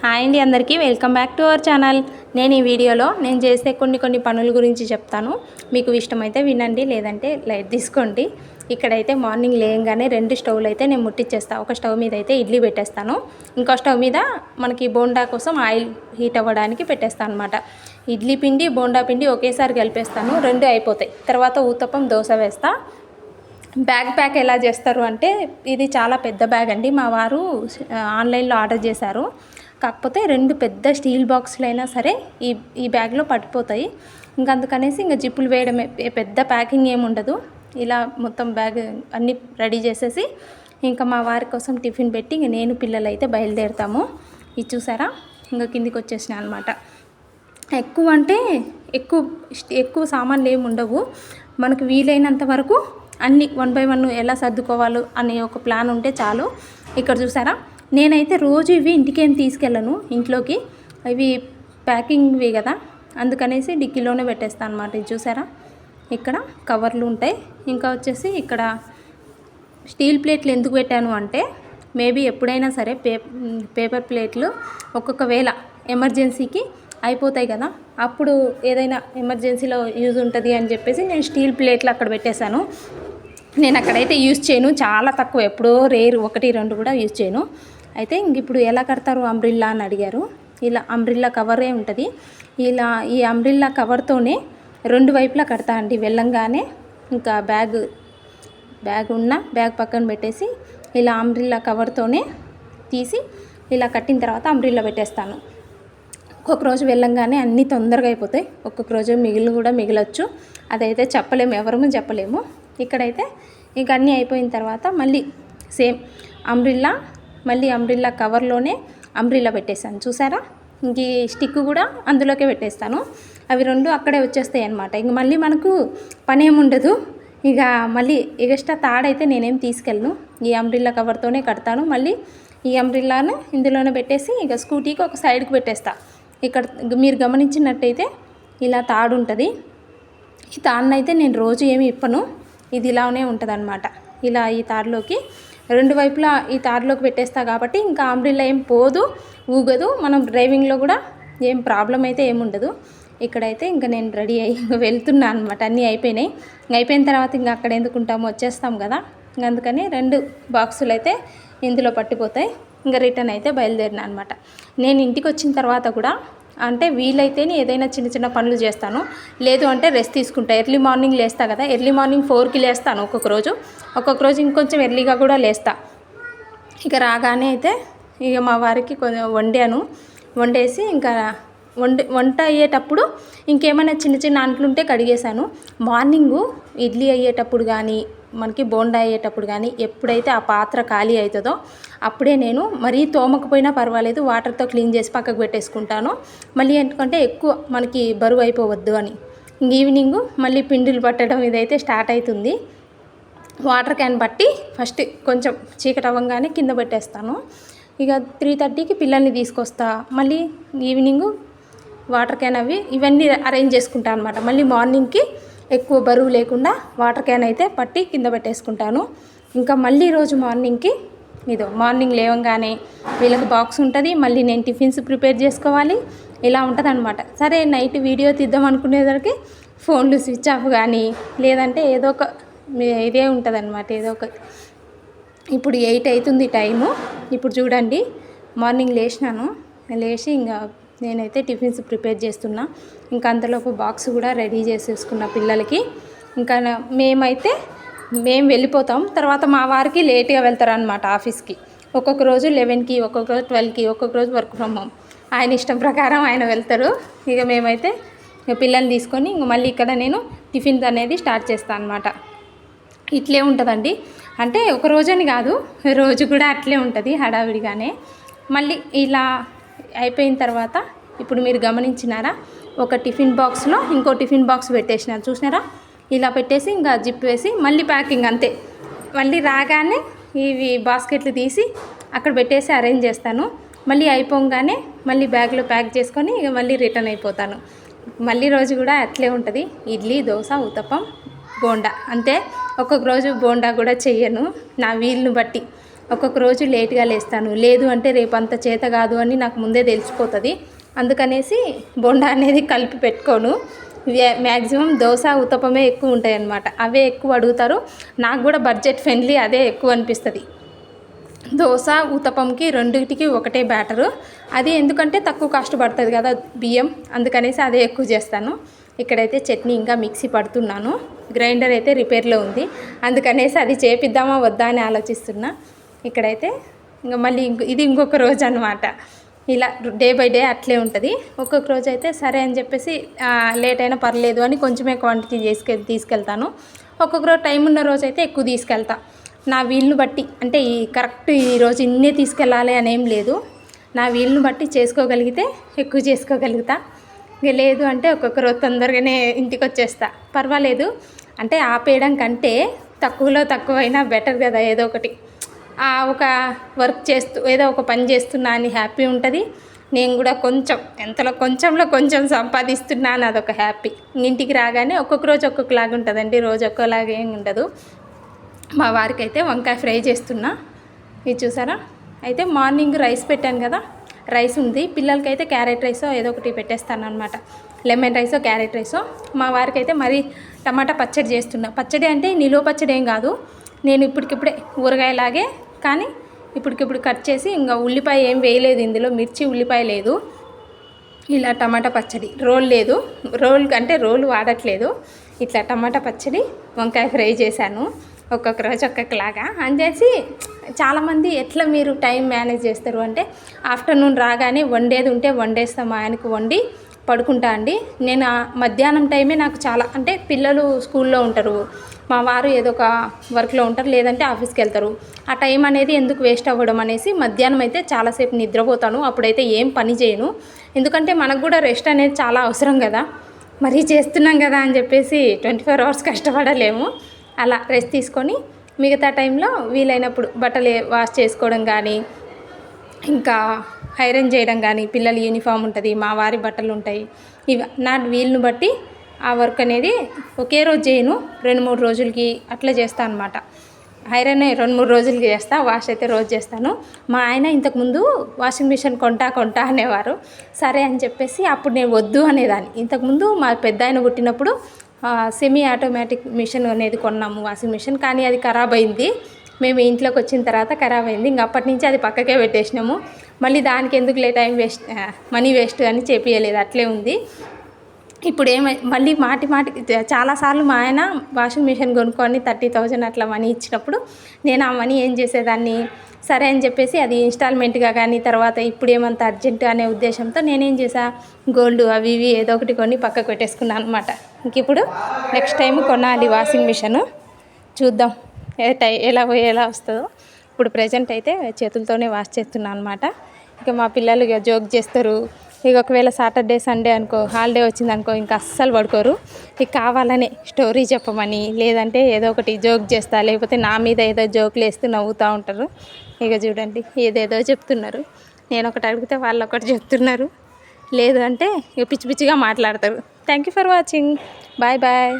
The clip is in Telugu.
హాయ్ అండి, అందరికీ welcome back to our channel. నేను ఈ వీడియోలో నేను చేసే కొన్ని పనుల గురించి చెప్తాను. మీకు ఇష్టమైతే వినండి, లేదంటే లైట్ తీసుకోండి. ఇక్కడైతే మార్నింగ్ లేయంగానే 2 స్టవ్లు అయితే నేను ముట్టించేస్తాను. ఒక స్టవ్ మీద అయితే ఇడ్లీ పెట్టేస్తాను, ఇంకో స్టవ్ మీద మనకి బోండా కోసం ఆయిల్ హీట్ అవ్వడానికి పెట్టేస్తాను అనమాట. ఇడ్లీ పిండి బోండా పిండి ఒకేసారి కలిపేస్తాను, 2 అయిపోతాయి. తర్వాత ఊతప్పం దోశ వేస్తా. బ్యాగ్ ప్యాక్ ఎలా చేస్తారు అంటే, ఇది చాలా పెద్ద బ్యాగ్ అండి. మా వారు ఆన్లైన్లో ఆర్డర్ చేశారు. కాకపోతే 2 పెద్ద స్టీల్ బాక్సులు అయినా సరే ఈ బ్యాగ్లో పట్టిపోతాయి. ఇంకా అందుకనేసి ఇంకా జిప్పులు వేయడమే, పెద్ద ప్యాకింగ్ ఏమి ఉండదు. ఇలా మొత్తం బ్యాగ్ అన్నీ రెడీ చేసేసి ఇంకా మా వారి కోసం టిఫిన్ పెట్టి ఇంక నేను పిల్లలు అయితే బయలుదేరుతాము. ఇది చూసారా, ఇంకా కిందికి వచ్చేసిన అనమాట. ఎక్కువ అంటే ఎక్కువ సామాన్లు ఏమి ఉండవు. మనకు వీలైనంత వరకు అన్నీ 1 by 1 ఎలా సర్దుకోవాలో అనే ఒక ప్లాన్ ఉంటే చాలు. ఇక్కడ చూసారా, నేనైతే రోజు ఇవి ఇంటికేం తీసుకెళ్ళను, ఇంట్లోకి ఇవి ప్యాకింగ్వి కదా, అందుకనేసి డిక్కీలోనే పెట్టేస్తాను అనమాట. ఇది చూసారా, ఇక్కడ కవర్లు ఉంటాయి. ఇంకా వచ్చేసి ఇక్కడ స్టీల్ ప్లేట్లు ఎందుకు పెట్టాను అంటే, మేబీ ఎప్పుడైనా సరే పేపర్ ప్లేట్లు ఒక్కొక్క వేళ ఎమర్జెన్సీకి అయిపోతాయి కదా, అప్పుడు ఏదైనా ఎమర్జెన్సీలో యూజ్ ఉంటుంది అని చెప్పేసి నేను స్టీల్ ప్లేట్లు అక్కడ పెట్టేశాను. నేను అక్కడైతే యూజ్ చేయను, చాలా తక్కువ, ఎప్పుడో రేరు, 1-2 కూడా యూజ్ చేయను. అయితే ఇంక ఇప్పుడు ఎలా కడతారు అంబ్రిల్లా అని అడిగారు. ఇలా అంబ్రిల్లా కవరే ఉంటుంది. ఇలా ఈ అంబ్రిల్లా కవర్తోనే 2 వైపులా కడతా అండి. వెళ్ళంగానే ఇంకా బ్యాగ్ పక్కన పెట్టేసి ఇలా అంబ్రిల్లా కవర్తోనే తీసి ఇలా కట్టిన తర్వాత అంబ్రిల్లా పెట్టేస్తాను. ఒక్కొక్క రోజు వెళ్ళంగానే అన్నీ తొందరగా అయిపోతాయి, ఒక్కొక్క రోజు మిగలొచ్చు. అదైతే ఎవరము చెప్పలేము. ఇక్కడైతే ఇంక అన్నీ అయిపోయిన తర్వాత మళ్ళీ సేమ్ అంబ్రిల్లా కవర్లోనే అంబ్రిల్లా పెట్టేస్తాను. చూసారా, ఇంక ఈ స్టిక్ కూడా అందులోకే పెట్టేస్తాను. అవి 2 అక్కడే వచ్చేస్తాయి అన్నమాట. ఇంక మళ్ళీ మనకు పని ఏముండదు. ఇక మళ్ళీ ఎక్స్ట్రా తాడైతే నేనేం తీసుకెళ్ళను, ఈ అంబ్రిల్లా కవర్తోనే కడతాను. మళ్ళీ ఈ అంబ్రిల్లాను ఇందులోనే పెట్టేసి ఇక స్కూటీకి ఒక సైడ్కి పెట్టేస్తా. ఇక్కడ మీరు గమనించినట్టయితే ఇలా తాడు ఉంటుంది. ఈ తాడునైతే నేను రోజు ఏమి ఇప్పను, ఇది ఇలానే ఉంటుంది అనమాట. ఇలా ఈ తాడులోకి 2 వైపులా ఈ తాడులోకి పెట్టేస్తా కాబట్టి ఇంకా అంబ్రిల్లా ఏం పోదు, ఊగదు. మనం డ్రైవింగ్లో కూడా ఏం ప్రాబ్లం అయితే ఏముండదు. ఇక్కడైతే ఇంకా నేను రెడీ అయ్యి వెళ్తున్నా అనమాట. అన్నీ అయిపోయినాయి. అయిపోయిన తర్వాత ఇంకా అక్కడ ఎందుకుంటామో వచ్చేస్తాం కదా, అందుకని 2 బాక్సులు అయితే ఇందులో పట్టిపోతాయి. ఇంకా రిటర్న్ అయితే బయలుదేరినా అనమాట. నేను ఇంటికి వచ్చిన తర్వాత కూడా అంటే వీలైతేనే ఏదైనా చిన్న పనులు చేస్తాను, లేదు అంటే రెస్ట్ తీసుకుంటా. ఎర్లీ మార్నింగ్ లేస్తా కదా, ఎర్లీ మార్నింగ్ 4కి లేస్తాను ఒక్కొక్క రోజు ఇంకొంచెం ఎర్లీగా కూడా లేస్తా. ఇక రాగానే అయితే ఇక మా వారికి కొంచెం వండేసి ఇంకా వంట అయ్యేటప్పుడు ఇంకేమైనా చిన్న అంట్లుంటే కడిగేశాను. మార్నింగు ఇడ్లీ అయ్యేటప్పుడు కానీ మనకి బోండా అయ్యేటప్పుడు కానీ ఎప్పుడైతే ఆ పాత్ర ఖాళీ అవుతుందో అప్పుడే నేను మరీ తోమకపోయినా పర్వాలేదు, వాటర్తో క్లీన్ చేసి పక్కకు పెట్టేసుకుంటాను. మళ్ళీ ఎందుకంటే ఎక్కువ మనకి బరువు అయిపోవద్దు అని. ఈవినింగు మళ్ళీ పిండిలు పట్టడం ఇదైతే స్టార్ట్ అవుతుంది. వాటర్ క్యాన్ పట్టి ఫస్ట్ కొంచెం చీకటి అవ్వగానే కింద పెట్టేస్తాను. ఇక 3:30కి పిల్లల్ని తీసుకొస్తా. మళ్ళీ ఈవినింగు వాటర్ క్యాన్ ఇవన్నీ అరేంజ్ చేసుకుంటాను అనమాట. మళ్ళీ మార్నింగ్కి ఎక్కువ బరువు లేకుండా వాటర్ క్యాన్ అయితే పట్టి కింద పెట్టేసుకుంటాను. ఇంకా మళ్ళీ రోజు మార్నింగ్ లేవగానే వీళ్ళకి బాక్స్ ఉంటుంది, మళ్ళీ నేను టిఫిన్స్ ప్రిపేర్ చేసుకోవాలి, ఇలా ఉంటుంది అనమాట. సరే నైట్ వీడియో తీద్దాం అనుకునేసరికి ఫోన్లు స్విచ్ ఆఫ్ కానీ లేదంటే ఏదో ఒక ఇదే ఉంటుంది అనమాట. ఇప్పుడు 8 అవుతుంది టైము. ఇప్పుడు చూడండి, మార్నింగ్ లేచి ఇంకా నేనైతే టిఫిన్స్ ప్రిపేర్ చేస్తున్నా. ఇంకా అంతలోపు బాక్స్ కూడా రెడీ చేసేసుకున్న పిల్లలకి. ఇంకా మేము వెళ్ళిపోతాం. తర్వాత మా వారికి లేట్గా వెళ్తారనమాట ఆఫీస్కి. ఒక్కొక్క రోజు 11కి, ఒక్కొక్క రోజు 12కి, ఒక్కొక్క రోజు వర్క్ ఫ్రమ్ హోమ్, ఆయన ఇష్టం ప్రకారం ఆయన వెళ్తారు. ఇక మేమైతే పిల్లల్ని తీసుకొని ఇంక మళ్ళీ ఇక్కడ నేను టిఫిన్ అనేది స్టార్ట్ చేస్తాను అనమాట. ఇట్లే ఉంటుందండి, అంటే ఒక రోజని కాదు, రోజు కూడా అట్లే ఉంటుంది హడావిడిగానే. మళ్ళీ ఇలా అయిపోయిన తర్వాత ఇప్పుడు మీరు గమనించినారా, ఒక టిఫిన్ బాక్స్లో ఇంకో టిఫిన్ బాక్స్ పెట్టేసినారు చూసినారా, ఇలా పెట్టేసి ఇంకా జిప్ వేసి మళ్ళీ ప్యాకింగ్ అంతే. మళ్ళీ రాగానే ఇవి బాస్కెట్లు తీసి అక్కడ పెట్టేసి అరేంజ్ చేస్తాను. మళ్ళీ అయిపోగానే మళ్ళీ బ్యాగ్లో ప్యాక్ చేసుకొని ఇక మళ్ళీ రిటర్న్ అయిపోతాను. మళ్ళీ రోజు కూడా అట్లే ఉంటుంది, ఇడ్లీ, దోశ, ఊతప్పం, బోండా అంతే. ఒక్కొక్క రోజు బోండా కూడా చెయ్యను, నా వీలుని బట్టి. ఒక్కొక్క రోజు లేట్గా లేస్తాను. లేదు అంటే రేపు అంత చేత కాదు అని నాకు ముందే తెలిసిపోతుంది. అందుకనేసి బోండా అనేది కలిపి పెట్టుకోను. మ్యాక్సిమం దోశ ఉత్తపమే ఎక్కువ ఉంటాయి అన్నమాట. అవే ఎక్కువ అడుగుతారు. నాకు కూడా బడ్జెట్ ఫ్రెండ్లీ అదే ఎక్కువ అనిపిస్తుంది. దోశ ఉత్తపంకి రెండింటికి ఒకటే బ్యాటరు. అది ఎందుకంటే తక్కువ కాస్ట్ పడుతుంది కదా బియ్యం, అందుకనేసి అదే ఎక్కువ చేస్తాను. ఇక్కడైతే చట్నీ ఇంకా మిక్సీ పడుతున్నాను. గ్రైండర్ అయితే రిపేర్లో ఉంది, అందుకనేసి అది చేపిద్దామా వద్దా అని ఆలోచిస్తున్నా. ఇక్కడైతే ఇంకా మళ్ళీ ఇది ఇంకొక రోజు అనమాట. ఇలా డే బై డే అట్లే ఉంటుంది. ఒక్కొక్క రోజు అయితే సరే అని చెప్పేసి లేట్ అయినా పర్లేదు అని కొంచెమే క్వాంటిటీ తీసుకెళ్తాను. ఒక్కొక్క రోజు టైం ఉన్న రోజు అయితే ఎక్కువ తీసుకెళ్తా. నా వీలుని బట్టి, అంటే కరెక్ట్ ఈరోజు ఇన్నే తీసుకెళ్ళాలి అనేం లేదు. నా వీలుని బట్టి చేసుకోగలిగితే ఎక్కువ చేసుకోగలుగుతా. ఇక లేదు అంటే ఒక్కొక్క రోజు తొందరగానే ఇంటికి వచ్చేస్తా. పర్వాలేదు, అంటే ఆపేయడం కంటే తక్కువలో తక్కువైనా బెటర్ కదా. ఏదో ఒకటి ఒక వర్క్ చేస్తూ ఏదో ఒక పని చేస్తున్నా అని హ్యాపీ ఉంటుంది. నేను కూడా ఎంతలో కొంచెం సంపాదిస్తున్నాను, అదొక హ్యాపీ. ఇంటికి రాగానే ఒక్కొక్క రోజు ఒక్కొక్కలాగా ఉంటుందండి, రోజు ఒక్కోలాగా ఏం ఉండదు. మా వారికి అయితే వంకాయ ఫ్రై చేస్తున్నా. ఇది చూసారా. అయితే మార్నింగ్ రైస్ పెట్టాను కదా, రైస్ ఉంది. పిల్లలకైతే క్యారెట్ రైసో ఏదో ఒకటి పెట్టేస్తాను అనమాట. లెమన్ రైసో క్యారెట్ రైసో. మా వారికి అయితే మరి టమాటా పచ్చడి చేస్తున్నా. పచ్చడి అంటే నిలువ పచ్చడి ఏం కాదు, నేను ఇప్పటికిప్పుడే ఊరగాయలాగే కానీ ఇప్పటికిప్పుడు కట్ చేసి, ఇంకా ఉల్లిపాయ ఏం వేయలేదు ఇందులో, మిర్చి ఉల్లిపాయ లేదు. ఇలా టమాటా పచ్చడి, రోల్ లేదు, రోల్ వాడట్లేదు. ఇట్లా టమాటా పచ్చడి వంకాయ ఫ్రై చేశాను. ఒక్కొక్క రోజు ఒక్కొక్కలాగా అంచేసి. చాలామంది ఎట్లా మీరు టైం మేనేజ్ చేస్తారు అంటే, ఆఫ్టర్నూన్ రాగానే వండేది ఉంటే వండేస్తాం, ఆయనకు వండి పడుకుంటా అండి. నేను మధ్యాహ్నం టైమే నాకు చాలా, అంటే పిల్లలు స్కూల్లో ఉంటారు, మా వారు ఏదో ఒక వర్క్లో ఉంటారు, లేదంటే ఆఫీస్కి వెళ్తారు. ఆ టైం అనేది ఎందుకు వేస్ట్ అవ్వడం అనేసి మధ్యాహ్నం అయితే చాలాసేపు నిద్రపోతాను. అప్పుడైతే ఏం పని చేయను, ఎందుకంటే మనకు కూడా రెస్ట్ అనేది చాలా అవసరం కదా. మరీ చేస్తున్నాం కదా అని చెప్పేసి 24 hours కష్టపడలేము. అలా రెస్ట్ తీసుకొని మిగతా టైంలో వీలైనప్పుడు బట్టలు వాష్ చేసుకోవడం కానీ, ఇంకా ఐరన్ చేయడం కానీ, పిల్లల యూనిఫామ్ ఉంటుంది, మా వారి బట్టలు ఉంటాయి. ఇవి నా వీలుని బట్టి ఆ వర్క్ అనేది ఒకే రోజు చేయను, 2-3 రోజులకి అట్లా చేస్తాను అనమాట. ఐరన్ 2-3 రోజులకి చేస్తా, వాష్ అయితే రోజు చేస్తాను. మా ఆయన ఇంతకుముందు వాషింగ్ మిషన్ కొంటా అనేవారు. సరే అని చెప్పేసి అప్పుడు నేను వద్దు అనేదాన్ని. ఇంతకుముందు మా పెద్ద ఆయన పుట్టినప్పుడు సెమీ ఆటోమేటిక్ మిషన్ అనేది కొన్నాము, వాషింగ్ మిషన్. కానీ అది ఖరాబ్ అయింది. మేము ఇంట్లోకి వచ్చిన తర్వాత ఖరాబ్ అయింది. ఇంక అప్పటి నుంచి అది పక్కకే పెట్టేసినాము. మళ్ళీ దానికి ఎందుకులే టైం వేస్ట్, మనీ వేస్ట్ అని చెప్పియలేదు, అట్లే ఉంది. ఇప్పుడు మళ్ళీ మాటి చాలాసార్లు మా ఆయన వాషింగ్ మిషన్ కొనుక్కొని 30,000 అట్లా మనీ ఇచ్చినప్పుడు నేను ఆ మనీ ఏం చేసేదాన్ని, సరే అని చెప్పేసి అది ఇన్స్టాల్మెంట్గా కానీ, తర్వాత ఇప్పుడు ఏమంత అర్జెంట్ అనే ఉద్దేశంతో నేనేం చేసా, గోల్డ్ అవి ఇవి ఏదో ఒకటి కొని పక్కకు పెట్టేసుకున్నాను అనమాట. ఇంక ఇప్పుడు నెక్స్ట్ టైం కొనాలి వాషింగ్ మిషను, చూద్దాం ఎలా వస్తుందో. ఇప్పుడు ప్రజెంట్ అయితే చేతులతోనే వాష్ చేస్తున్నాను అనమాట. ఇక మా పిల్లలు ఇక జోక్ చేస్తారు. ఇక ఒకవేళ సాటర్డే సండే అనుకో, హాలిడే వచ్చిందనుకో, ఇంకా అస్సలు పడుకోరు. ఇక కావాలనే స్టోరీ చెప్పమని, లేదంటే ఏదో ఒకటి జోక్ చేస్తా, లేకపోతే నా మీద ఏదో జోకులు వేస్తూ నవ్వుతూ ఉంటారు. ఇక చూడండి ఏదేదో చెప్తున్నారు. నేను ఒకటి అడిగితే వాళ్ళు ఒకటి చెప్తున్నారు, లేదు అంటే ఇక పిచ్చి పిచ్చిగా మాట్లాడతారు. Thank you for watching. Bye bye.